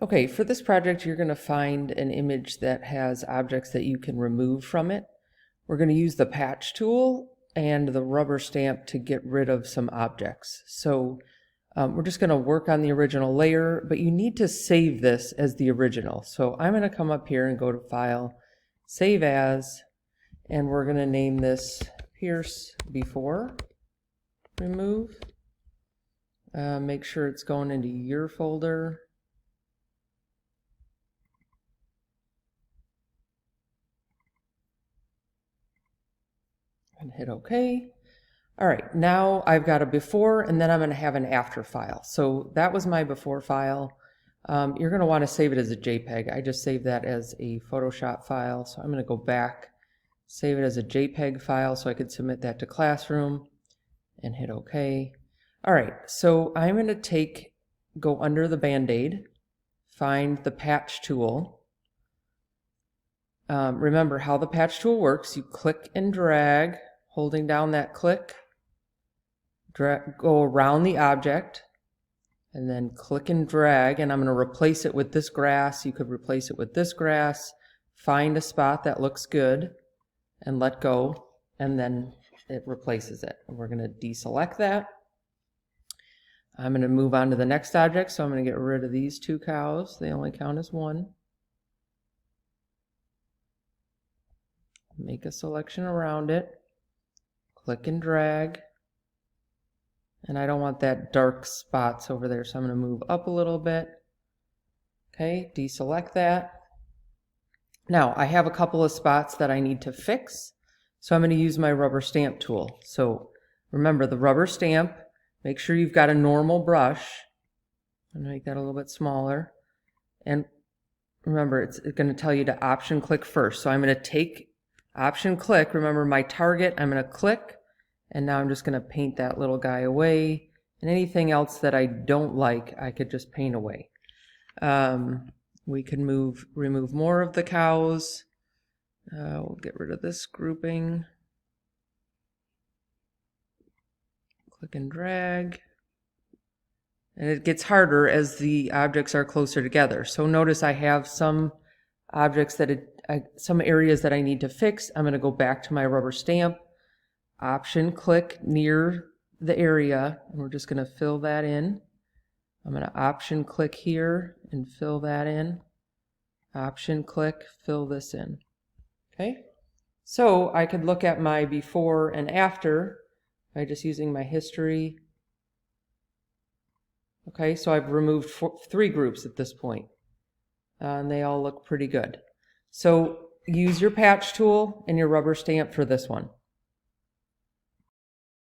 Okay, for this project, you're going to find an image that has objects that you can remove from it. We're going to use the patch tool and the rubber stamp to get rid of some objects. So we're just going to work on the original layer, but you need to save this as the original. So I'm going to come up here and go to File, Save As, and we're going to name this Pierce Before Remove. Make sure it's going into your folder. And hit OK. All right, now I've got a before, and then I'm going to have an after file. So that was my before file. You're going to want to save it as a JPEG. I just saved that as a Photoshop file. So I'm going to go back, save it as a JPEG file so I could submit that to Classroom, and hit OK. All right, so I'm going to go under the Band-Aid, find the patch tool. Remember how the patch tool works. You click and drag, holding down that click, go around the object, and then click and drag, and I'm going to replace it with this grass. You could replace it with this grass, find a spot that looks good, and let go, and then it replaces it. And we're going to deselect that. I'm going to move on to the next object, so I'm going to get rid of these two cows. They only count as one. Make a selection around it, click and drag, and I don't want that dark spots over there, so I'm going to move up a little bit. Okay, deselect that. Now I have a couple of spots that I need to fix, so I'm going to use my rubber stamp tool. So remember the rubber stamp, make sure you've got a normal brush. I'm going to make that a little bit smaller, and remember it's going to tell you to option click first. So I'm going to take option click, remember my target, I'm going to click, and now I'm just going to paint that little guy away, and anything else that I don't like I could just paint away. We can remove more of the cows. We'll get rid of this grouping. Click and drag. And it gets harder as the objects are closer together. So notice I have some objects some areas that I need to fix. I'm going to go back to my rubber stamp, option click near the area, and we're just going to fill that in. I'm going to option click here and fill that in. Option click, fill this in. Okay, so I could look at my before and after by just using my history. Okay, so I've removed 3 groups at this point, and they all look pretty good. So use your patch tool and your rubber stamp for this one.